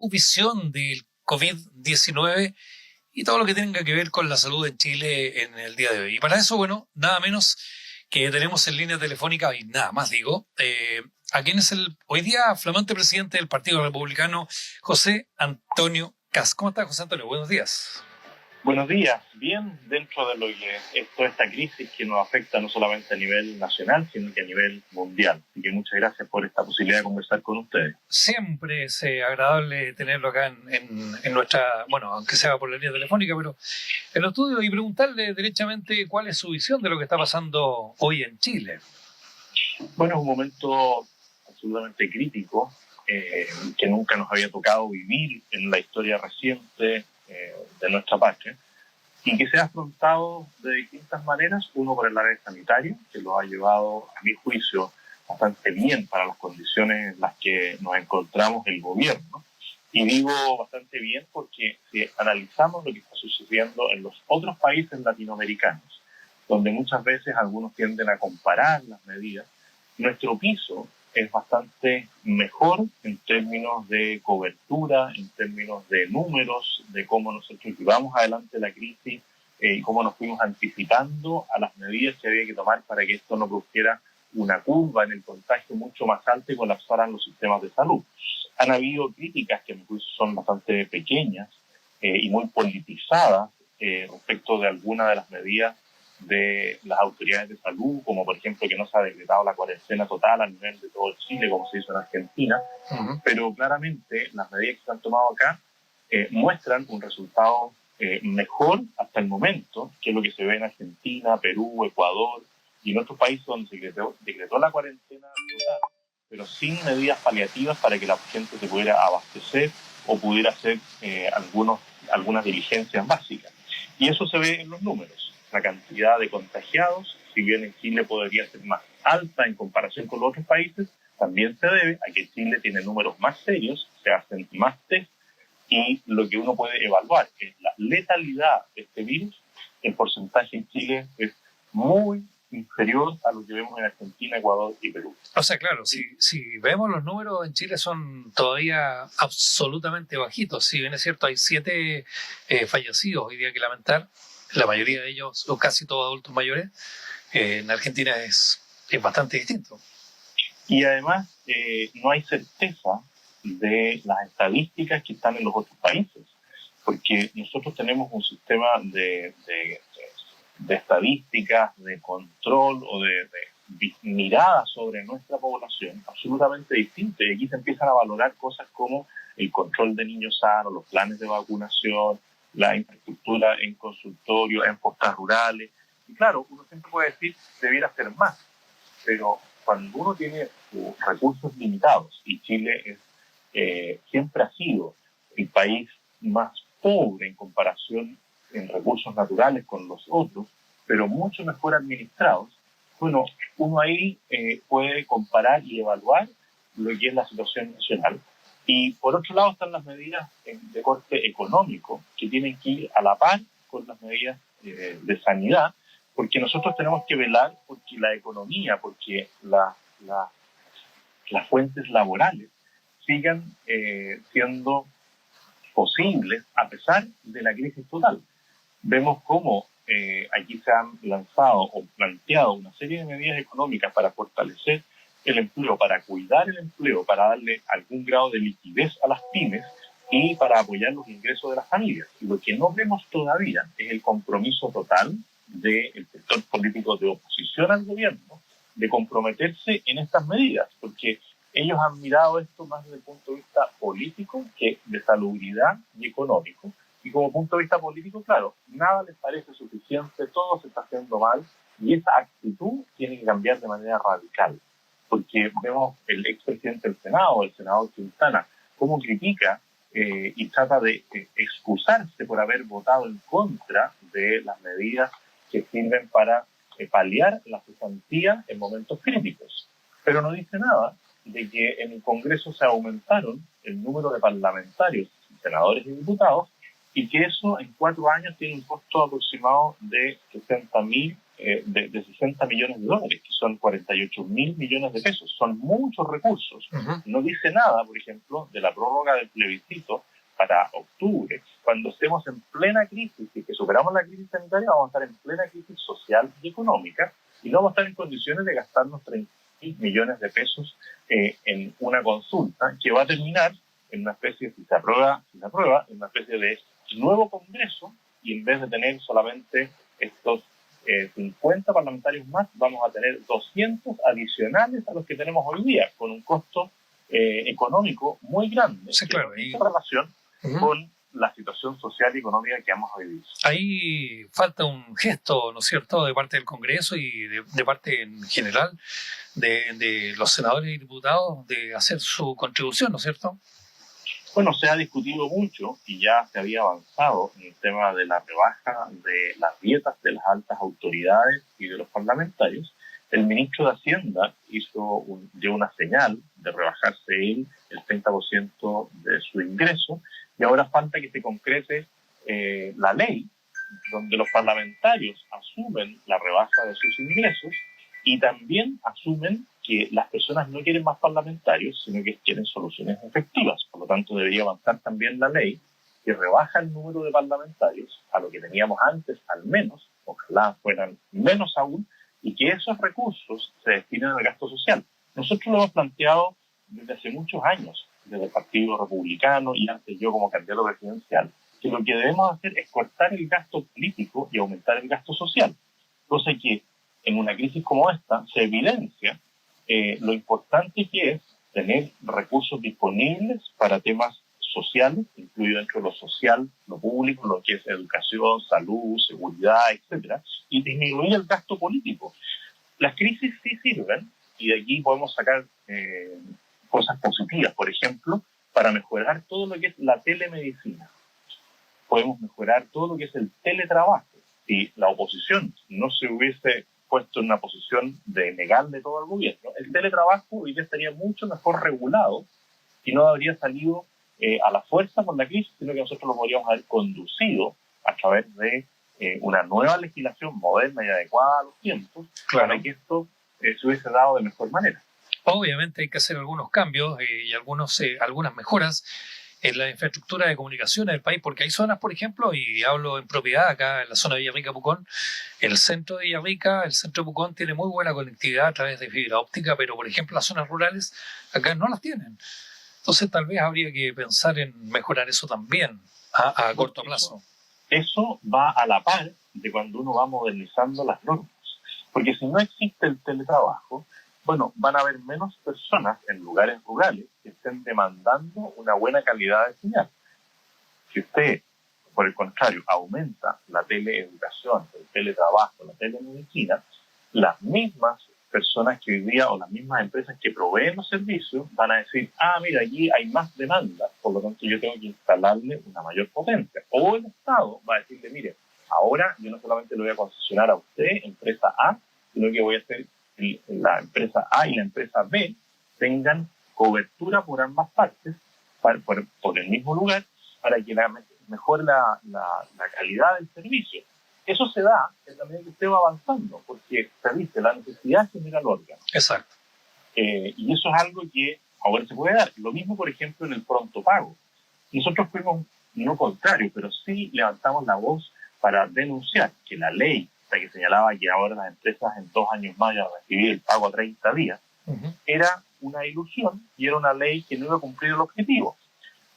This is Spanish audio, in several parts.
visión del COVID-19 y todo lo que tenga que ver con la salud en Chile en el día de hoy. Y para eso, bueno, nada menos que tenemos en línea telefónica, y nada más digo, a quien es el hoy día flamante presidente del Partido Republicano, José Antonio Kast. ¿Cómo está, José Antonio? Buenos días. Buenos días. Bien, dentro de lo que es toda esta crisis que nos afecta no solamente a nivel nacional, sino que a nivel mundial. Así que muchas gracias por esta posibilidad de conversar con ustedes. Siempre es agradable tenerlo acá en nuestra, bueno, aunque sea por la línea telefónica, pero en los estudios, y preguntarle derechamente cuál es su visión de lo que está pasando hoy en Chile. Bueno, es un momento absolutamente crítico que nunca nos había tocado vivir en la historia reciente de nuestra patria, y que se ha afrontado de distintas maneras. Uno, por el área sanitaria, que lo ha llevado, a mi juicio, bastante bien para las condiciones en las que nos encontramos el gobierno. Y digo bastante bien porque si analizamos lo que está sucediendo en los otros países latinoamericanos, donde muchas veces algunos tienden a comparar las medidas, nuestro piso es bastante mejor en términos de cobertura, en términos de números, de cómo nosotros llevamos adelante la crisis y cómo nos fuimos anticipando a las medidas que había que tomar para que esto no produjera una curva en el contagio mucho más alta y colapsaran los sistemas de salud. Han habido críticas que a mi juicio son bastante pequeñas y muy politizadas respecto de algunas de las medidas de las autoridades de salud, como por ejemplo que no se ha decretado la cuarentena total a nivel de todo Chile, como se hizo en Argentina, pero claramente las medidas que se han tomado acá muestran un resultado mejor hasta el momento que lo que se ve en Argentina, Perú, Ecuador y en otros países donde se decretó la cuarentena total, pero sin medidas paliativas para que la gente se pudiera abastecer o pudiera hacer algunas diligencias básicas. Y eso se ve en los números. La cantidad de contagiados, si bien en Chile podría ser más alta en comparación con los otros países, también se debe a que Chile tiene números más serios, se hacen más test, y lo que uno puede evaluar es la letalidad de este virus. El porcentaje en Chile es muy inferior a lo que vemos en Argentina, Ecuador y Perú. O sea, claro, si vemos los números en Chile son todavía absolutamente bajitos. Si bien es cierto, hay 7 fallecidos hoy día que lamentar, la mayoría de ellos, o casi todos adultos mayores. En Argentina es bastante distinto. Y además no hay certeza de las estadísticas que están en los otros países, porque nosotros tenemos un sistema de estadísticas, de control o de mirada sobre nuestra población absolutamente distinto, y aquí se empiezan a valorar cosas como el control de niños sanos, los planes de vacunación, la infraestructura en consultorio, en postas rurales. Y claro, uno siempre puede decir, debiera ser más, pero cuando uno tiene recursos limitados, y Chile siempre ha sido el país más pobre en comparación en recursos naturales con los otros, pero mucho mejor administrados, bueno, uno ahí puede comparar y evaluar lo que es la situación nacional. Y por otro lado están las medidas de corte económico, que tienen que ir a la par con las medidas de sanidad, porque nosotros tenemos que velar porque la economía, porque las fuentes laborales sigan siendo posibles a pesar de la crisis total. Vemos cómo aquí se han lanzado o planteado una serie de medidas económicas para fortalecer el empleo, para cuidar el empleo, para darle algún grado de liquidez a las pymes y para apoyar los ingresos de las familias. Y lo que no vemos todavía es el compromiso total del sector político de oposición al gobierno de comprometerse en estas medidas, porque ellos han mirado esto más desde el punto de vista político que de salubridad y económico. Y como punto de vista político, claro, nada les parece suficiente, todo se está haciendo mal, y esa actitud tiene que cambiar de manera radical. Porque vemos el expresidente del Senado, el senador Quintana, cómo critica y trata de excusarse por haber votado en contra de las medidas que sirven para paliar la cesantía en momentos críticos. Pero no dice nada de que en el Congreso se aumentaron el número de parlamentarios, senadores y diputados, y que eso en 4 años tiene un costo aproximado de 60.000 de 60 millones de dólares, que son 48.000 millones de pesos. Son muchos recursos. No dice nada, por ejemplo, de la prórroga del plebiscito para octubre, cuando estemos en plena crisis y que superamos la crisis sanitaria, vamos a estar en plena crisis social y económica y no vamos a estar en condiciones de gastarnos 30 millones de pesos en una consulta que va a terminar en una especie, si se aprueba, en una especie de nuevo Congreso, y en vez de tener solamente estos 50 parlamentarios más, vamos a tener 200 adicionales a los que tenemos hoy día, con un costo económico muy grande, sí, claro, en relación con la situación social y económica que hemos vivido. Ahí falta un gesto, ¿no es cierto?, de parte del Congreso y de parte en general de los senadores y diputados de hacer su contribución, ¿no es cierto? Bueno, se ha discutido mucho y ya se había avanzado en el tema de la rebaja de las dietas de las altas autoridades y de los parlamentarios. El ministro de Hacienda dio una señal de rebajarse él el 30% de su ingreso, y ahora falta que se concrete la ley donde los parlamentarios asumen la rebaja de sus ingresos y también asumen que las personas no quieren más parlamentarios, sino que quieren soluciones efectivas. Por lo tanto, debería avanzar también la ley que rebaja el número de parlamentarios a lo que teníamos antes, al menos, ojalá fueran menos aún, y que esos recursos se destinen al gasto social. Nosotros lo hemos planteado desde hace muchos años, desde el Partido Republicano y antes yo como candidato presidencial, que lo que debemos hacer es cortar el gasto político y aumentar el gasto social. Cosa que en una crisis como esta se evidencia lo importante que es tener recursos disponibles para temas sociales, incluido dentro de lo social, lo público, lo que es educación, salud, seguridad, etcétera, y disminuir el gasto político. Las crisis sí sirven, y de aquí podemos sacar cosas positivas, por ejemplo, para mejorar todo lo que es la telemedicina. Podemos mejorar todo lo que es el teletrabajo. Si la oposición no se hubiese puesto en una posición de negarle todo al gobierno, el teletrabajo hoy día estaría mucho mejor regulado y no habría salido a la fuerza con la crisis, sino que nosotros lo podríamos haber conducido a través de una nueva legislación moderna y adecuada a los tiempos, claro, para que esto se hubiese dado de mejor manera. Obviamente hay que hacer algunos cambios y algunas mejoras en la infraestructura de comunicaciones del país, porque hay zonas, por ejemplo, y hablo en propiedad acá en la zona de Villarrica-Pucón, el centro de Villarrica, el centro de Pucón tiene muy buena conectividad a través de fibra óptica, pero por ejemplo las zonas rurales acá no las tienen. Entonces tal vez habría que pensar en mejorar eso también a corto plazo. Eso va a la par de cuando uno va modernizando las normas, porque si no existe el teletrabajo, bueno, van a haber menos personas en lugares rurales que estén demandando una buena calidad de señal. Si usted, por el contrario, aumenta la teleeducación, el teletrabajo, la telemedicina, las mismas personas que hoy día o las mismas empresas que proveen los servicios van a decir, mira, allí hay más demanda, por lo tanto yo tengo que instalarle una mayor potencia. O el Estado va a decirle, mire, ahora yo no solamente le voy a concesionar a usted, empresa A, sino que voy a hacer la empresa A y la empresa B tengan cobertura por ambas partes, por el mismo lugar, para que mejore la calidad del servicio. Eso se da en la medida que usted va avanzando, porque se dice, la necesidad genera el órgano. Exacto. Y eso es algo que ahora se puede dar. Lo mismo, por ejemplo, en el pronto pago. Nosotros fuimos, no contrario, pero sí levantamos la voz para denunciar que la ley que señalaba que ahora las empresas en 2 años más iban a recibir el pago a 30 días, era una ilusión y era una ley que no iba a cumplir el objetivo.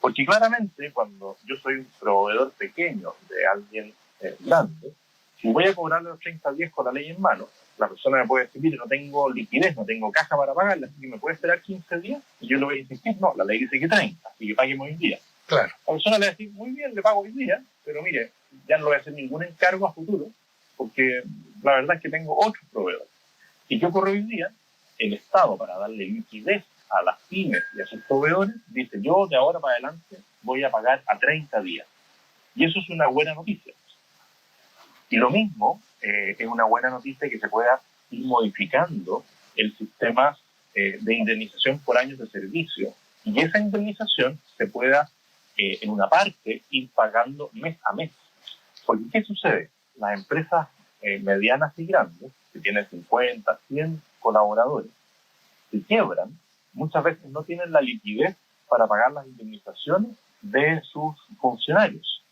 Porque claramente cuando yo soy un proveedor pequeño de alguien grande, si voy a cobrarle los 30 días con la ley en mano, la persona me puede decir, mire, no tengo liquidez, no tengo caja para pagarle, así que me puede esperar 15 días, y yo le voy a insistir, no, la ley dice que 30, así que paguemos hoy día. Claro. La persona le va a decir, muy bien, le pago hoy día, pero mire, ya no le voy a hacer ningún encargo a futuro, porque la verdad es que tengo otros proveedores. ¿Y qué ocurre hoy día? El Estado, para darle liquidez a las pymes y a sus proveedores, dice, yo de ahora para adelante voy a pagar a 30 días. Y eso es una buena noticia. Y lo mismo es una buena noticia que se pueda ir modificando el sistema de indemnización por años de servicio. Y esa indemnización se pueda, en una parte, ir pagando mes a mes. Porque, ¿qué sucede? Las empresas medianas y grandes, que tienen 50, 100 colaboradores, se quiebran, muchas veces no tienen la liquidez para pagar las indemnizaciones de sus funcionarios.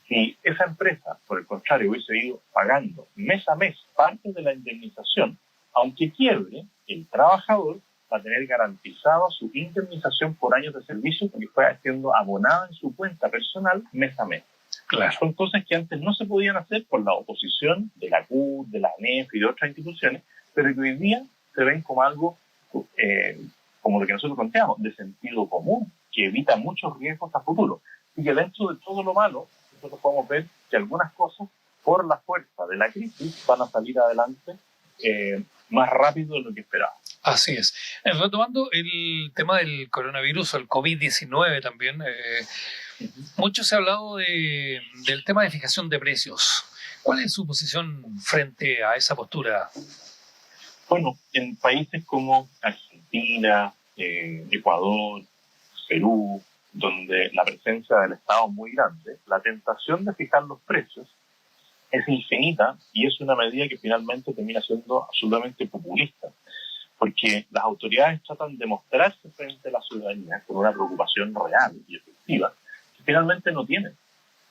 Si esa empresa, por el contrario, hubiese ido pagando mes a mes parte de la indemnización, aunque quiebre, el trabajador va a tener garantizado su indemnización por años de servicio porque fue siendo abonada en su cuenta personal mes a mes. Claro. Son cosas que antes no se podían hacer por la oposición de la CUT, de la ANEF y de otras instituciones, pero que hoy día se ven como algo, como lo que nosotros planteamos, de sentido común, que evita muchos riesgos a futuro. Y que dentro de todo lo malo, nosotros podemos ver que algunas cosas, por la fuerza de la crisis, van a salir adelante más rápido de lo que esperábamos. Así es. Retomando el tema del coronavirus o el COVID-19 también, mucho se ha hablado del tema de fijación de precios. ¿Cuál es su posición frente a esa postura? Bueno, en países como Argentina, Ecuador, Perú, donde la presencia del Estado es muy grande, la tentación de fijar los precios es infinita y es una medida que finalmente termina siendo absolutamente populista, porque las autoridades tratan de mostrarse frente a la ciudadanía con una preocupación real y efectiva que finalmente no tienen.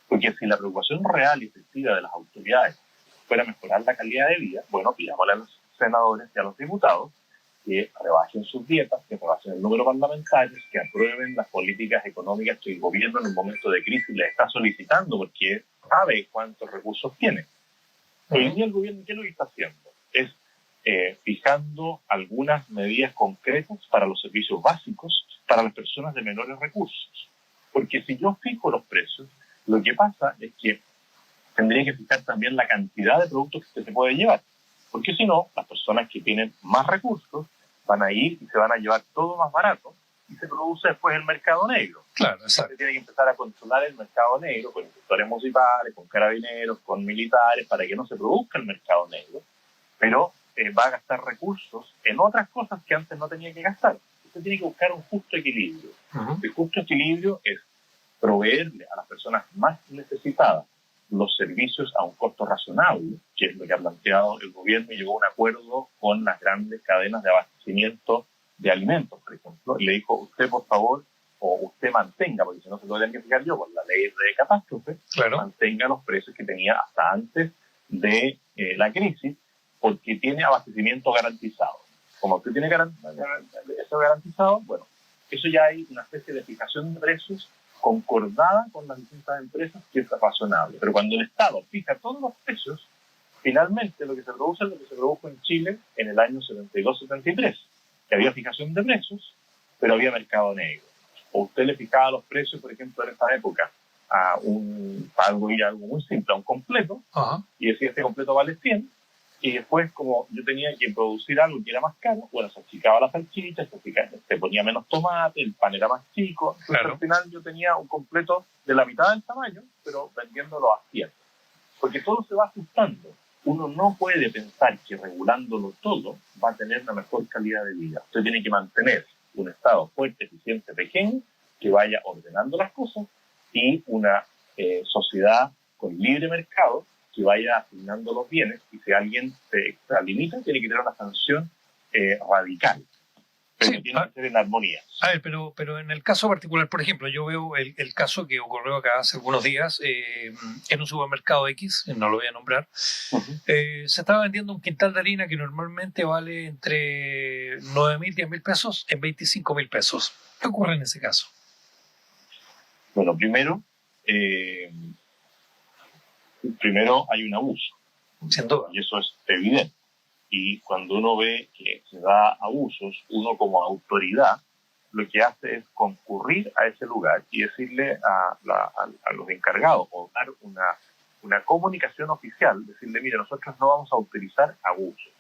Porque si la preocupación real y efectiva de las autoridades fuera mejorar la calidad de vida, bueno, pidámosle a los senadores y a los diputados que rebajen sus dietas, que rebajen el número de parlamentarios, que aprueben las políticas económicas que el gobierno en un momento de crisis les está solicitando porque sabe cuántos recursos tiene. Hoy día el gobierno, ¿qué es lo que está haciendo? Es fijando algunas medidas concretas para los servicios básicos para las personas de menores recursos. Porque si yo fijo los precios, lo que pasa es que tendría que fijar también la cantidad de productos que se puede llevar. Porque si no, las personas que tienen más recursos van a ir y se van a llevar todo más barato y se produce después el mercado negro. Claro, exacto. Se tiene que empezar a controlar el mercado negro con inspectores municipales, con carabineros, con militares, para que no se produzca el mercado negro. Pero va a gastar recursos en otras cosas que antes no tenía que gastar. Usted tiene que buscar un justo equilibrio. El justo equilibrio es proveerle a las personas más necesitadas los servicios a un costo razonable, que es lo que ha planteado el gobierno y llegó a un acuerdo con las grandes cadenas de abastecimiento de alimentos, por ejemplo, y le dijo, usted por favor, o usted mantenga, porque si no se lo tendría que fijar yo por la ley de catástrofe, claro, mantenga los precios que tenía hasta antes de la crisis, porque tiene abastecimiento garantizado. Como usted tiene eso garantizado, bueno, eso ya hay una especie de fijación de precios concordada con las distintas empresas que es razonable. Pero cuando el Estado fija todos los precios, finalmente lo que se produce es lo que se produjo en Chile en el año 72-73, que había fijación de precios, pero había mercado negro. O usted le fijaba los precios, por ejemplo, en esa época, a algo muy simple, a un completo, y decía, este completo vale 100, y después, como yo tenía que producir algo que era más caro, bueno, se achicaba la salchicha, se ponía menos tomate, el pan era más chico, entonces claro, al final yo tenía un completo de la mitad del tamaño, pero vendiéndolo a 100. Porque todo se va ajustando. Uno no puede pensar que regulándolo todo va a tener una mejor calidad de vida. Usted tiene que mantener un Estado fuerte, eficiente, pequeño, que vaya ordenando las cosas, y una sociedad con libre mercado que vaya asignando los bienes, y si alguien se extralimita, tiene que tener una sanción radical. Pero sí, tiene que ser en armonía. A ver, pero en el caso particular, por ejemplo, yo veo el caso que ocurrió acá hace algunos días en un supermercado X, no lo voy a nombrar, se estaba vendiendo un quintal de harina que normalmente vale entre 9.000 y 10.000 pesos en 25.000 pesos. ¿Qué ocurre en ese caso? Bueno, primero hay un abuso. Sin duda. Y eso es evidente. Y cuando uno ve que se da abusos, uno como autoridad lo que hace es concurrir a ese lugar y decirle a los encargados o dar una comunicación oficial, decirle, mire, nosotros no vamos a autorizar abusos.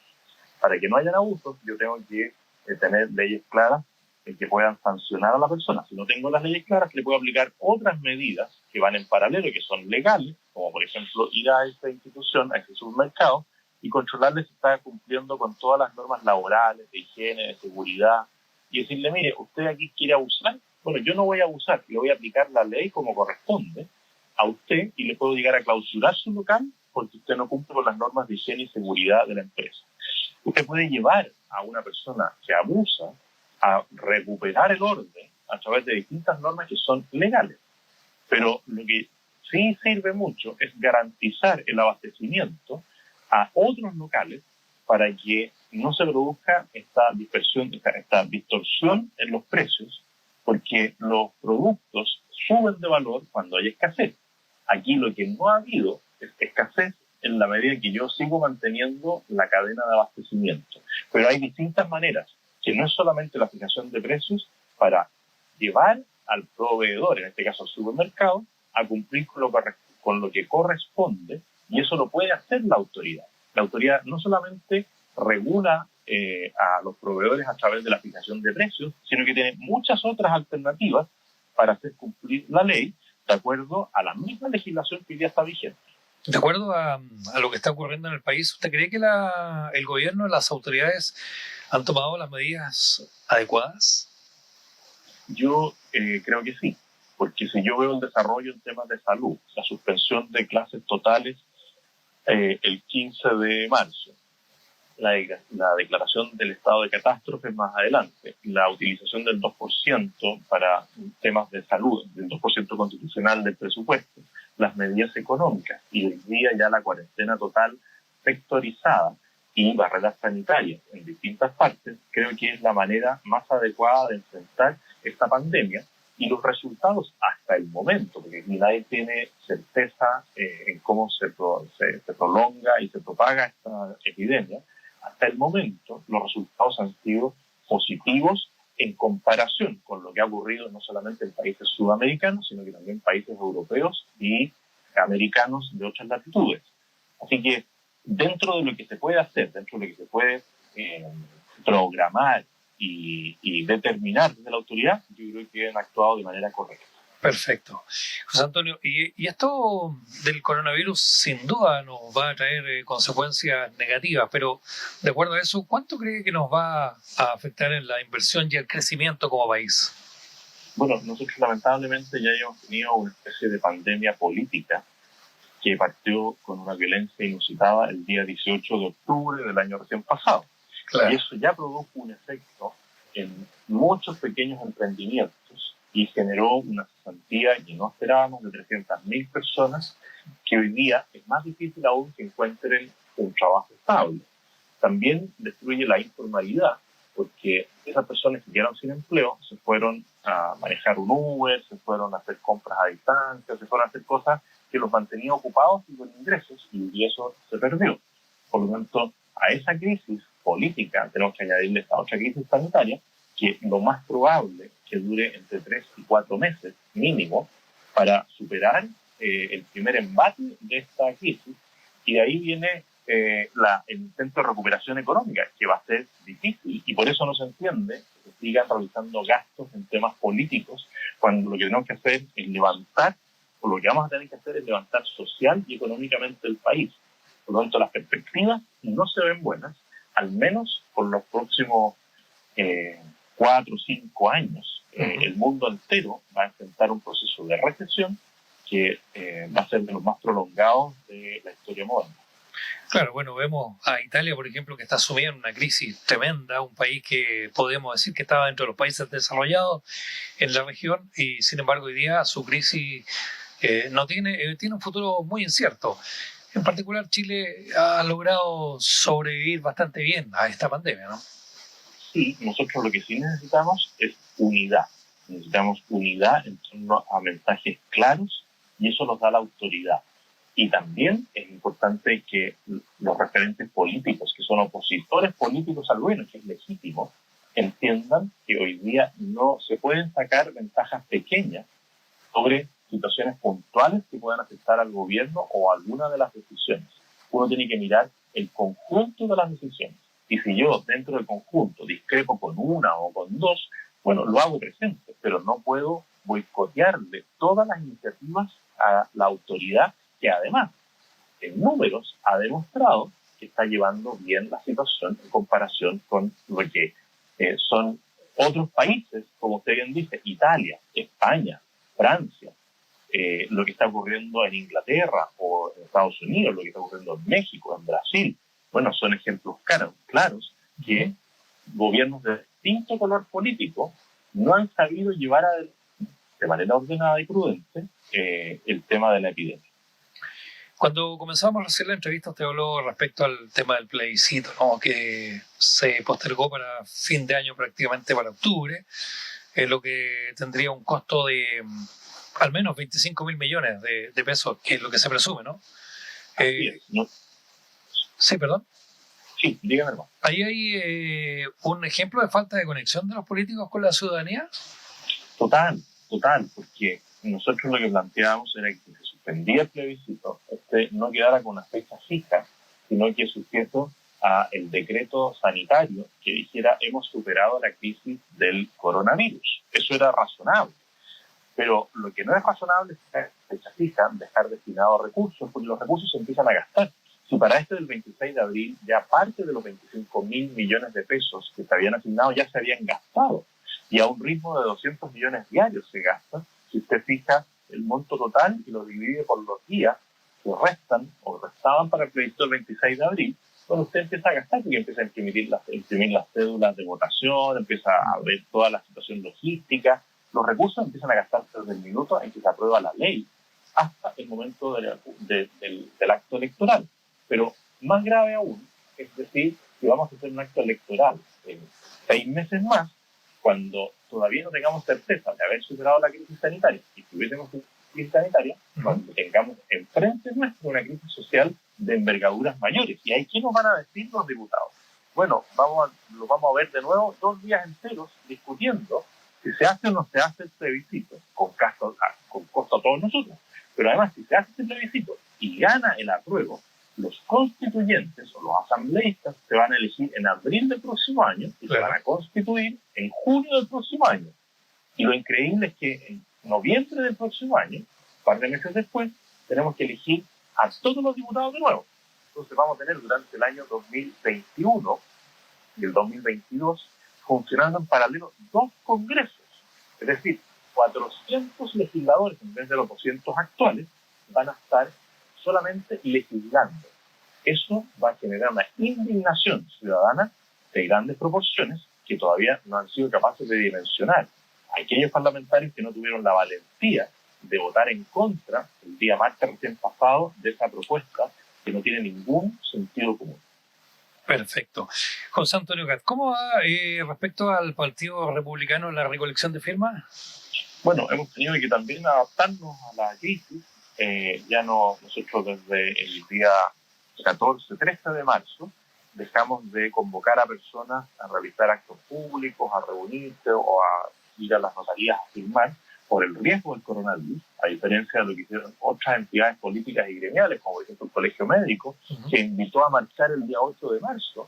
Para que no hayan abusos, yo tengo que tener leyes claras que puedan sancionar a la persona. Si no tengo las leyes claras, le puedo aplicar otras medidas que van en paralelo, que son legales, como por ejemplo ir a esta institución, a ese supermercado, y controlarle si está cumpliendo con todas las normas laborales, de higiene, de seguridad, y decirle, mire, usted aquí quiere abusar, bueno, yo no voy a abusar, le voy a aplicar la ley como corresponde a usted, y le puedo llegar a clausurar su local porque usted no cumple con las normas de higiene y seguridad de la empresa. Usted puede llevar a una persona que abusa a recuperar el orden a través de distintas normas que son legales. Pero lo que sí sirve mucho es garantizar el abastecimiento a otros locales para que no se produzca esta dispersión, esta distorsión en los precios, porque los productos suben de valor cuando hay escasez. Aquí lo que no ha habido es escasez en la medida en que yo sigo manteniendo la cadena de abastecimiento. Pero hay distintas maneras, que no es solamente la fijación de precios, para llevar al proveedor, en este caso al supermercado, a cumplir con lo que corresponde, y eso lo puede hacer la autoridad. La autoridad no solamente regula a los proveedores a través de la fijación de precios, sino que tiene muchas otras alternativas para hacer cumplir la ley de acuerdo a la misma legislación que hoy día está vigente. De acuerdo a lo que está ocurriendo en el país, ¿usted cree que el gobierno, las autoridades han tomado las medidas adecuadas? Yo creo que sí, porque si yo veo el desarrollo en temas de salud, la suspensión de clases totales el 15 de marzo, la declaración del estado de catástrofe más adelante, la utilización del 2% para temas de salud, del 2% constitucional del presupuesto, las medidas económicas y hoy día ya la cuarentena total sectorizada y barreras sanitarias en distintas partes, creo que es la manera más adecuada de enfrentar esta pandemia y los resultados hasta el momento, porque nadie tiene certeza en cómo se prolonga y se propaga esta epidemia. Hasta el momento, los resultados han sido positivos en comparación con lo que ha ocurrido no solamente en países sudamericanos, sino que también en países europeos y americanos de otras latitudes. Así que dentro de lo que se puede hacer, dentro de lo que se puede programar y determinar desde la autoridad, yo creo que han actuado de manera correcta. Perfecto. José Antonio, y esto del coronavirus sin duda nos va a traer consecuencias negativas, pero de acuerdo a eso, ¿cuánto cree que nos va a afectar en la inversión y el crecimiento como país? Bueno, nosotros lamentablemente ya hemos tenido una especie de pandemia política que partió con una violencia inusitada el día 18 de octubre del año recién pasado. Claro. Y eso ya produjo un efecto en muchos pequeños emprendimientos y generó una cesantía que no esperábamos de 300.000 personas que hoy día es más difícil aún que encuentren un trabajo estable. También destruye la informalidad porque esas personas que quedaron sin empleo se fueron a manejar un Uber, se fueron a hacer compras a distancia, se fueron a hacer cosas que los mantenía ocupados y con ingresos y eso se perdió. Por lo tanto, a esa crisis política tenemos que añadirle esta otra crisis sanitaria que lo más probable es que dure entre 3 y 4 meses mínimo para superar el primer embate de esta crisis y de ahí viene el intento de recuperación económica que va a ser difícil y por eso no se entiende que se sigan realizando gastos en temas políticos cuando lo que tenemos que hacer es levantar o lo que vamos a tener que hacer es levantar social y económicamente el país. Por lo tanto, las perspectivas no se ven buenas, al menos por los próximos 4 o 5 años. El mundo entero va a enfrentar un proceso de recesión que va a ser de los más prolongados de la historia moderna. Claro, bueno, vemos a Italia, por ejemplo, que está sumida en una crisis tremenda, un país que podemos decir que estaba dentro de los países desarrollados en la región y, sin embargo, hoy día su crisis no tiene un futuro muy incierto. En particular, Chile ha logrado sobrevivir bastante bien a esta pandemia, ¿no? Sí, nosotros lo que sí necesitamos es unidad. Necesitamos unidad en torno a mensajes claros y eso nos da la autoridad. Y también es importante que los referentes políticos, que son opositores políticos al gobierno, que es legítimo, entiendan que hoy día no se pueden sacar ventajas pequeñas sobre situaciones puntuales que puedan afectar al gobierno o a alguna de las decisiones. Uno tiene que mirar el conjunto de las decisiones. Y si yo dentro del conjunto discrepo con una o con dos, bueno, lo hago presente, pero no puedo boicotearle todas las iniciativas a la autoridad que además, en números, ha demostrado que está llevando bien la situación en comparación con lo que son otros países, como usted bien dice, Italia, España, Francia, lo que está ocurriendo en Inglaterra o en Estados Unidos, lo que está ocurriendo en México, en Brasil. Bueno, son ejemplos claros que gobiernos de distinto color político no han sabido llevar de manera ordenada y prudente el tema de la epidemia. Cuando comenzamos a hacer la entrevista, te habló respecto al tema del plebiscito, ¿no? Que se postergó para fin de año, prácticamente para octubre, lo que tendría un costo de al menos 25.000 millones de pesos, que es lo que se presume, ¿no? ¿No? Sí, perdón. Sí, dígame, hermano. ¿Ahí hay un ejemplo de falta de conexión de los políticos con la ciudadanía? Total, porque nosotros lo que planteábamos era que se suspendía el plebiscito, no quedara con una fecha fija, sino que sujeto a el decreto sanitario que dijera hemos superado la crisis del coronavirus. Eso era razonable. Pero lo que no es razonable es que fecha fija, dejar destinados recursos, porque los recursos se empiezan a gastar. Si para este del 26 de abril ya parte de los 25.000 millones de pesos que se habían asignado ya se habían gastado, y a un ritmo de 200 millones diarios se gasta, si usted fija el monto total y lo divide por los días que restan o restaban para el plebiscito del 26 de abril, bueno, usted empieza a gastar porque empieza a imprimir las cédulas de votación, empieza a ver toda la situación logística, los recursos empiezan a gastarse desde el minuto en que se aprueba la ley hasta el momento del acto electoral. Pero más grave aún, es decir, que vamos a hacer un acto electoral en 6 meses más, cuando todavía no tengamos certeza de haber superado la crisis sanitaria, y si hubiésemos una crisis sanitaria, cuando tengamos enfrente nuestro una crisis social de envergaduras mayores. Y ahí, ¿qué nos van a decir los diputados? Bueno, lo vamos a ver de nuevo 2 días enteros discutiendo si se hace o no se hace el plebiscito, con costo a todos nosotros. Pero además, si se hace este plebiscito y gana el apruebo, los constituyentes o los asambleístas se van a elegir en abril del próximo año y se van a constituir en junio del próximo año. Y lo increíble es que en noviembre del próximo año, un par de meses después, tenemos que elegir a todos los diputados de nuevo. Entonces vamos a tener durante el año 2021 y el 2022 funcionando en paralelo 2 congresos. Es decir, 400 legisladores en vez de los 200 actuales van a estar solamente legislando. Eso va a generar una indignación ciudadana de grandes proporciones que todavía no han sido capaces de dimensionar. Aquellos parlamentarios que no tuvieron la valentía de votar en contra el día martes recién pasado de esa propuesta que no tiene ningún sentido común. Perfecto. José Antonio Cat, ¿cómo va respecto al Partido Republicano la recolección de firmas? Bueno, hemos tenido que también adaptarnos a la crisis. Nosotros desde el día 13 de marzo dejamos de convocar a personas a realizar actos públicos, a reunirse o a ir a las notarías a firmar por el riesgo del coronavirus, a diferencia de lo que hicieron otras entidades políticas y gremiales, como por ejemplo el Colegio Médico, que invitó a marchar el día 8 de marzo,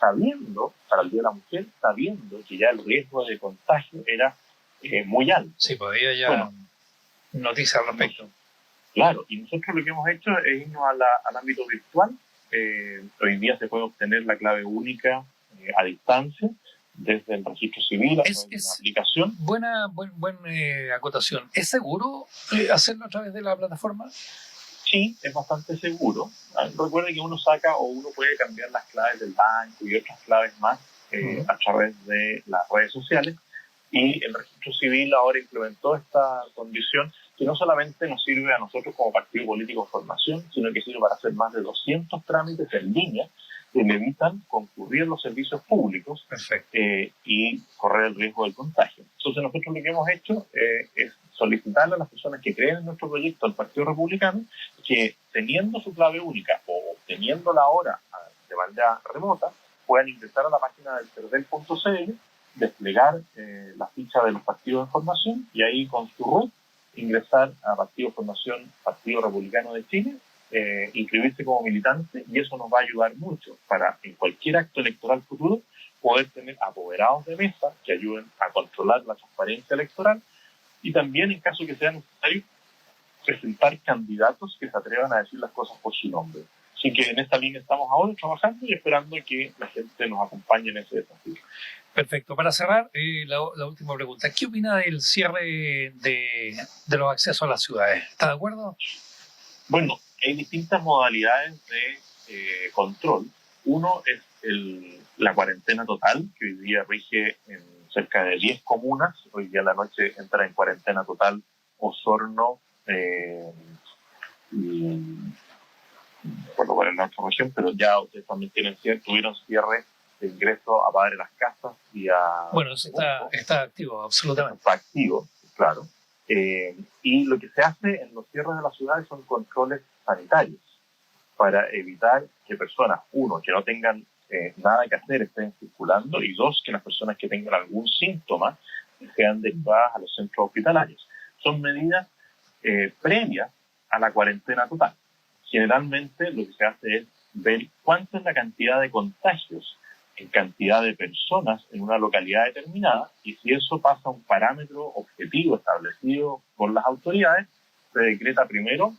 sabiendo, para el Día de la Mujer, sabiendo que ya el riesgo de contagio era muy alto. Sí, pues había ya noticias al respecto. Claro, y nosotros lo que hemos hecho es irnos al ámbito virtual. Hoy día se puede obtener la clave única a distancia desde el registro civil a través de una aplicación. Buena acotación. ¿Es seguro hacerlo a través de la plataforma? Sí, es bastante seguro. Recuerde que uno saca o uno puede cambiar las claves del banco y otras claves más a través de las redes sociales. Y el registro civil ahora implementó esta condición que no solamente nos sirve a nosotros como partido político de formación, sino que sirve para hacer más de 200 trámites en línea que le evitan concurrir a los servicios públicos y correr el riesgo del contagio. Entonces nosotros lo que hemos hecho es solicitarle a las personas que creen en nuestro proyecto, al Partido Republicano, que teniendo su clave única o obteniéndola ahora de manera remota, puedan ingresar a la página del cerdel.cl, desplegar la ficha de los partidos de formación y ahí con su RUT ingresar a Partido de Formación, Partido Republicano de Chile, inscribirse como militante, y eso nos va a ayudar mucho para en cualquier acto electoral futuro poder tener apoderados de mesa que ayuden a controlar la transparencia electoral y también, en caso que sea necesario, presentar candidatos que se atrevan a decir las cosas por su nombre. Así que en esta línea estamos ahora trabajando y esperando que la gente nos acompañe en ese desafío. Perfecto. Para cerrar, la última pregunta. ¿Qué opina del cierre de los accesos a las ciudades? ¿Está de acuerdo? Bueno, hay distintas modalidades de control. Uno es la cuarentena total, que hoy día rige en cerca de 10 comunas. Hoy día a la noche entra en cuarentena total Osorno, y bueno, cuál es la otra región, pero ya ustedes también tuvieron cierre de ingreso a Padre Las Casas y a... Bueno, eso está activo, absolutamente. Está activo, claro. Y lo que se hace en los cierres de las ciudades son controles sanitarios para evitar que personas, uno, que no tengan nada que hacer, estén circulando, y dos, que las personas que tengan algún síntoma sean derivadas a los centros hospitalarios. Son medidas previas a la cuarentena total. Generalmente lo que se hace es ver cuánta es la cantidad de contagios en cantidad de personas en una localidad determinada, y si eso pasa a un parámetro objetivo establecido por las autoridades, se decreta primero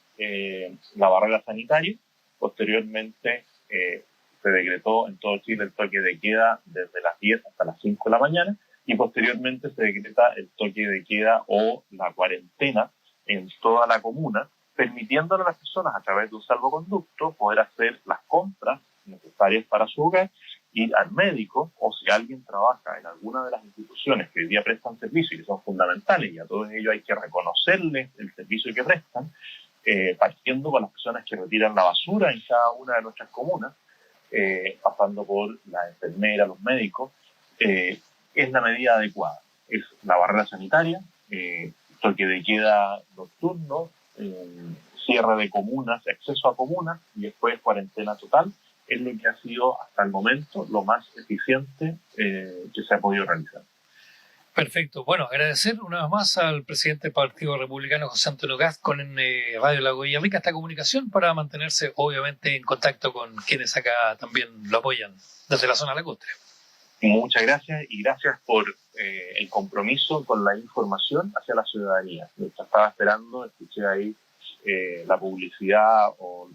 la barrera sanitaria. Posteriormente se decretó en todo Chile el toque de queda desde las 10 hasta las 5 de la mañana, y posteriormente se decreta el toque de queda o la cuarentena en toda la comuna, permitiéndole a las personas, a través de un salvoconducto, poder hacer las compras necesarias para su hogar, ir al médico, o si alguien trabaja en alguna de las instituciones que hoy día prestan servicio y que son fundamentales, y a todos ellos hay que reconocerles el servicio que prestan, partiendo con las personas que retiran la basura en cada una de nuestras comunas, pasando por la enfermera, los médicos, es la medida adecuada. Es la barrera sanitaria, toque de queda nocturno, cierre de comunas, acceso a comunas, y después cuarentena total. Es lo que ha sido hasta el momento lo más eficiente que se ha podido realizar. Perfecto. Bueno, agradecer una vez más al presidente del Partido Republicano, José Antonio Kast, con Radio La Rica esta comunicación para mantenerse, obviamente, en contacto con quienes acá también lo apoyan desde la zona lacustre. Muchas gracias, y gracias por el compromiso con la información hacia la ciudadanía. Mientras estaba esperando, escuché ahí la publicidad o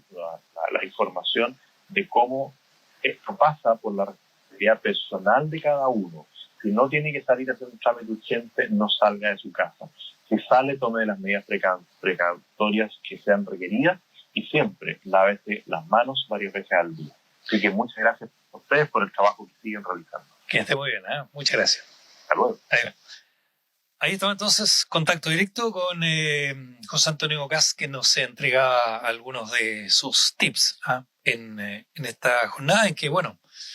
la información de cómo esto pasa por la responsabilidad personal de cada uno. Si no tiene que salir a hacer un trámite urgente, no salga de su casa. Si sale, tome las medidas precautorias que sean requeridas, y siempre lávese las manos varias veces al día. Así que muchas gracias a ustedes por el trabajo que siguen realizando. Que esté muy bien, ¿eh? Muchas gracias. Hasta luego. Ahí estaba entonces contacto directo con José Antonio Kast, que nos entrega algunos de sus tips en esta jornada en que, bueno,